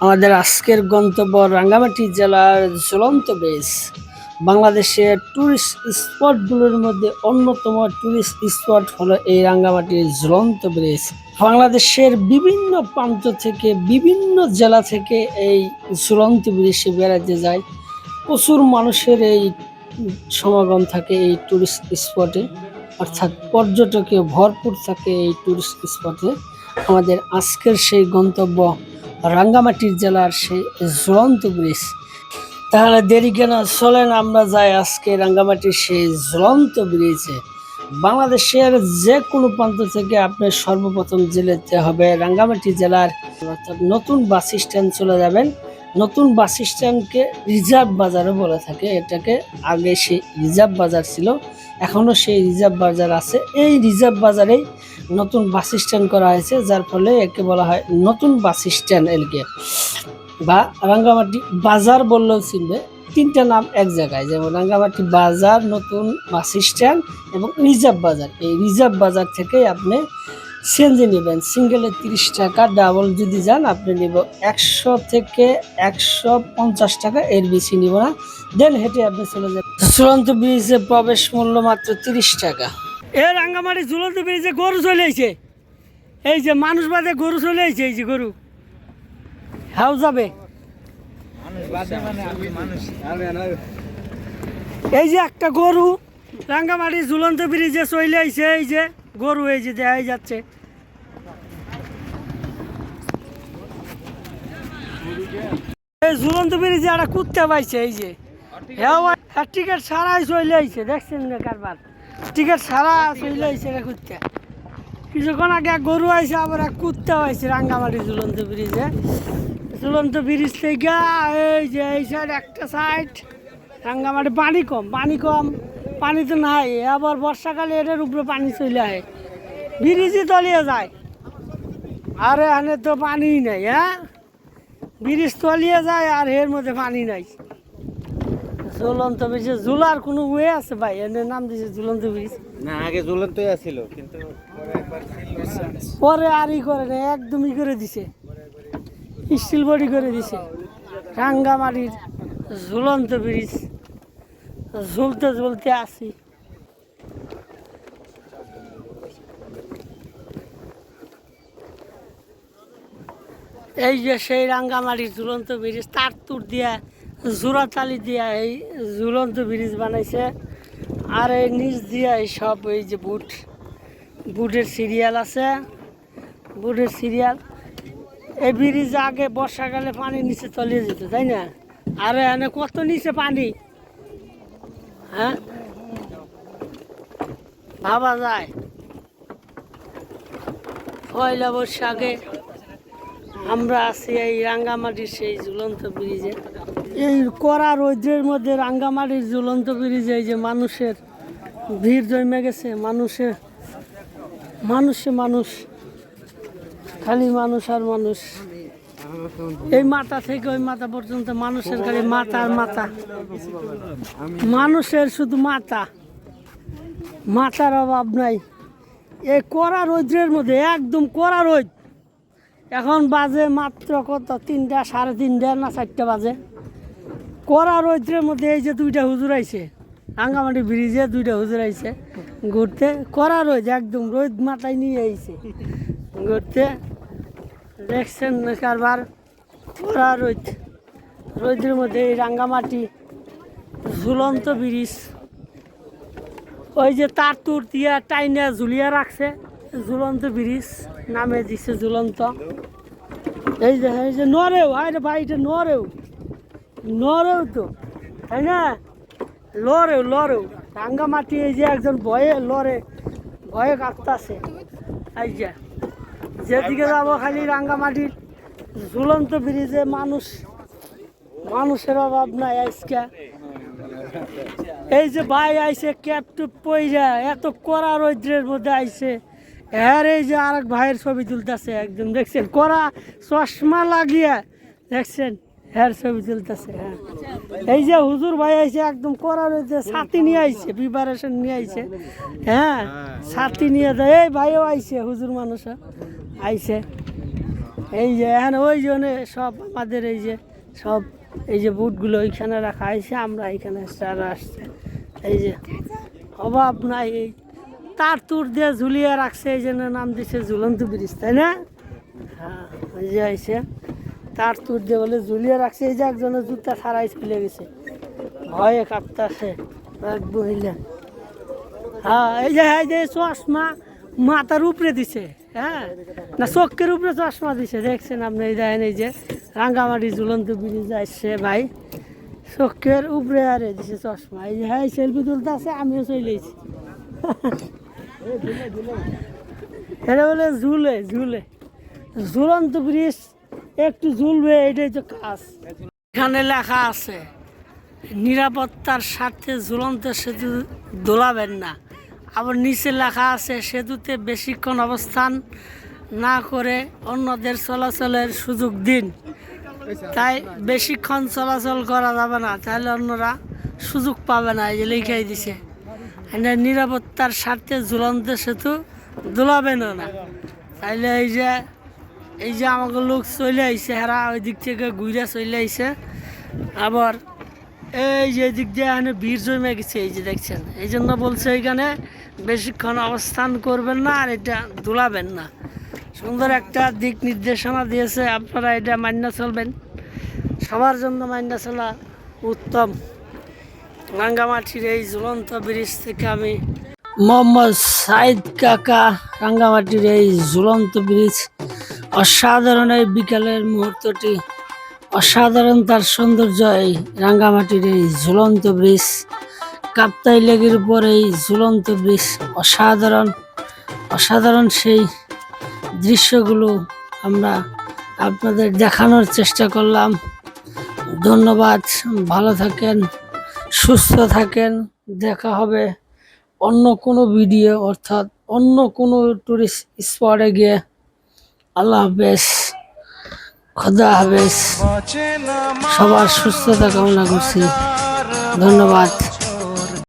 আমাদের আজকের গন্তব্য রাঙ্গামাটি জেলার ঝুলন্ত ব্রিজ। বাংলাদেশের টুরিস্ট স্পটগুলোর মধ্যে অন্যতম টুরিস্ট স্পট হলো এই রাঙ্গামাটির ঝুলন্ত ব্রিজ। বাংলাদেশের বিভিন্ন প্রান্ত থেকে বিভিন্ন জেলা থেকে এই ঝুলন্ত ব্রিজে বেড়াতে যায়। প্রচুর মানুষের এই সমাগম থাকে এই টুরিস্ট স্পটে, অর্থাৎ পর্যটকে ভরপুর থাকে এই টুরিস্ট স্পটে। আমাদের আজকের সেই গন্তব্য রাঙ্গামাটির জেলার সেই ঝুলন্ত ব্রিজ। তাহলে দেরি কেন, চলেন আমরা যাই আজকে রাঙ্গামাটির সেই ঝুলন্ত ব্রিজে। বাংলাদেশের যে কোনো প্রান্ত থেকে আপনার সর্বপ্রথম যেতে হবে রাঙ্গামাটি জেলার, অর্থাৎ নতুন বাস স্ট্যান্ড চলে যাবেন। নতুন বাস স্ট্যান্ডকে রিজার্ভ বাজারও বলে থাকে। এটাকে আগে সেই রিজার্ভ বাজার ছিল, এখনও সেই রিজার্ভ বাজার আছে। এই রিজার্ভ বাজারেই নতুন বাস স্ট্যান্ড করা হয়েছে, যার ফলে একে বলা হয় নতুন বাস স্ট্যান্ড এলকে, বা রাঙ্গামাটি বাজার বললেও চিনবে। তিনটা নাম এক জায়গায়, যেমন রাঙ্গামাটি বাজার, নতুন বাস স্ট্যান্ড এবং রিজার্ভ বাজার। এই রিজার্ভ বাজার থেকেই আপনি সিএনজি নেবেন। সিঙ্গেলে 30 টাকা, ডাবল যদি যান আপনি নেব 100 থেকে 150 টাকা, এর বেশি নিব না। দেন হেঁটে আপনি চলে যাবেন। ঝুলন্ত ব্রিজে প্রবেশ মূল্য মাত্র 30 টাকা। এই রাঙ্গামাটি ঝুলন্ত ব্রিজে গরু চলে আইছে, এই যে মানুষ বাদে গরু চলে আইছে, এই যে গরু হাও যাবে। এই যে একটা গরু রাঙ্গামাটি ঝুলন্ত ব্রিজে চলে আইছে, এই যে গরু, এই যে দেখাই যাচ্ছে। এই ঝুলন্ত ব্রিজে একটা কুত্তা পাইছে, এই যে টিকিট ছাড়াই চলে আইছে, দেখছেন না কারবার, টিকিট ছাড়া চলে আইছে রে কুত্তা। কিছুক্ষণ আগে এক গরু আইছে, আবার এক কুত্তা আইছে রাঙ্গামাটি ঝুলন্ত ব্রিজে। ঝুলন্ত ব্রিজ থেকে এই যে এই সাইড একটা সাইড রাঙ্গামাটি পানি কম, পানি তো নাই। আবার বর্ষাকালে এটার উপরে পানি চলে আয়, ব্রিজই তলিয়ে যায়। আর এখানে তো পানি নাই, হ্যাঁ, ব্রিজ তলিয়ে যায় আর এর মধ্যে পানি নাই। ঝুলন্ত ব্রিজে ঝুলার কোনো ওয়ে আছে ভাই? এর নাম দিয়েছে ঝুলন্ত ব্রিজ। না, আগে ঝুলন্তই আছিল, কিন্তু পরে আর ই করে না, একদমই করে দিছে, স্টিল বডি করে দিছে। রাঙ্গামাটির ঝুলন্ত ব্রিজ ঝুলতে ঝুলতে আসি। এই যে সেই রাঙ্গামাটির ঝুলন্ত ব্রিজ, তার তুর দিয়া জোড়াতালি দিয়া এই ঝুলন্ত ব্রিজ বানাইছে। আর এই নিচ দিয়া এই সব এই যে বুটের সিরিয়াল আছে, বুটের সিরিয়াল। এই ব্রিজ আগে বর্ষাকালে পানি নিচে তলিয়ে যেত, তাই না? আর এখানে কত নিচে পানি, হ্যাঁ, ভাবা যায়। পয়লা বৈশাখে আমরা আছি এই রাঙ্গামাটির সেই ঝুলন্ত ব্রিজে। এই কড়া রৌদ্রের মধ্যে রাঙ্গামাটির ঝুলন্ত ব্রিজে এই যে মানুষের ভিড় জমে গেছে। মানুষ, খালি মানুষ আর মানুষ। এই মাথা থেকে ওই মাথা পর্যন্ত মানুষের খালি মাথা আর মাথা, মানুষের শুধু মাথার অভাব নাই। এই কড়া রৌদ্রের মধ্যে, একদম কড়া রোদ। এখন বাজে মাত্র কত, 3টা, 3:30 না 4টা বাজে। কড়া রৌদ্রের মধ্যে এই যে 2টা হুজুর আইছে রাঙ্গামাটি ব্রিজে, 2টা হুজুর আইছে ঘুরতে। কড়া রোদ, একদম রোদ মাথায় নিয়ে আইছে ঘুরতে। দেখছেন কারবার, কড়া রোদের মধ্যে এই রাঙ্গামাটি ঝুলন্ত ব্রিজ। ওই যে তার তুর দিয়া টাইনা ঝুলিয়া রাখছে, ঝুলন্ত ব্রিজ নামে দিছে ঝুলন্ত। এই যে নরেও, আরে ভাই এটা নরেও তো, তাই না? লড়েও রাঙ্গামাটি। এই যে একজন ভয়ে কাঁপতাছে। এই যে যেদিকে যাবো খালি রাঙ্গামাটির ঝুলন্ত ব্রিজে মানুষের অভাব নাই আজকে। এই যে ভাই আইছে ক্যাপ টুপ পইরা, এত কড়া রৌদ্রের মধ্যে আইছে। হ্যাঁ, এই যে আরেক ভাইয়ের ছবি তুলতেছে, একদম দেখছেন কড়া চশমা লাগিয়ে, দেখছেন হ্যাঁ ছবি তুলতেছে। হ্যাঁ, এই যে হুজুর ভাই আইছে, একদম কড়া রৌদ্রে ছাতি নিয়ে আইছে, প্রিপারেশন নিয়ে আইছে। হ্যাঁ, ছাতি নিয়ে যায়। এই ভাইও আইছে, হুজুর মানুষ আইছে। এই যে এখন ওই জন্য সব আমাদের এই যে সব এই যে বুটগুলো ওইখানে রাখা হয়েছে, আমরা এখানে স্টার আসছে। এই যে অভাব নাই, এই তার তুর দিয়ে ঝুলিয়ে রাখছে, এই জন্য নাম দিচ্ছে ঝুলন্ত ব্রিজ, তাই না? হ্যাঁ, ওই যে আইসে তার তুর দিয়ে বলে ঝুলিয়ে রাখছে। এই যে একজনের জুতা ছাড়াই চলে গেছে, ভয়ে কাঁপতাছে এক মহিলা। হ্যাঁ, এই যে চশমা মাথার উপরে দিছে, হ্যাঁ না চোখের উপরে চশমা দিছে, দেখছেন আপনি? এই দেখেন, এই যে রাঙ্গামাটি ঝুলন্ত ব্রিজ আসছে ভাই, চোখের উপরে আরে দিছে চশমা। এই যে হ্যাঁ সেলফি তুলতে আছে, আমিও চলেছি। এটা বলে ঝুলে ঝুলে ঝুলন্ত ব্রিজ, একটু ঝুলবে, এটাই তো কাজ। এখানে লেখা আছে নিরাপত্তার স্বার্থে ঝুলন্ত সেতু দোলাবেন না। আবার নিচে লেখা আছে সেতুতে বেশিক্ষণ অবস্থান না করে অন্যদের চলাচলের সুযোগ দিন। তাই বেশিক্ষণ চলাচল করা যাবে না, তাহলে অন্যরা সুযোগ পাবে না। এই যে লিখাই দিছে এটা নিরাপত্তার স্বার্থে ঝুলন্ত সেতু দোলাবেনও না। তাইলে এই যে আমাকে লোক চলে আইছে, হেরা ওই দিক থেকে ঘুরে চলে আইছে। আবার এই যে দিক দিয়ে এখানে ভিড় জমে গেছে, এই যে দেখছেন। এই জন্য বলছে এখানে বেশিক্ষণ অবস্থান করবেন না আর এটা দোলাবেন না। সুন্দর একটা দিক নির্দেশনা দিয়েছে, আপনারা এটা মান্য চলবেন, সবার জন্য মান্য চলা উত্তম। রাঙ্গামাটির এই ঝুলন্ত ব্রিজ থেকে আমি মোহাম্মদ সাইদ কাকা, রাঙ্গামাটির এই ঝুলন্ত ব্রিজ অসাধারণ। এই বিকালের মুহূর্তটি অসাধারণ, তার সৌন্দর্য। এই রাঙ্গামাটির এই ঝুলন্ত ব্রিজ, কাপ্তাই লেকের উপর এই ঝুলন্ত ব্রিজ অসাধারণ অসাধারণ। সেই দৃশ্যগুলো আমরা আপনাদের দেখানোর চেষ্টা করলাম। ধন্যবাদ, ভালো থাকেন, সুস্থ থাকেন। দেখা হবে অন্য কোনো ভিডিও, অর্থাৎ অন্য কোনো টুরিস্ট স্পটে গিয়ে। আল্লাহ হাফেজ, খোদা হাফেজ, সবার সুস্থতা কামনা করছি। ধন্যবাদ।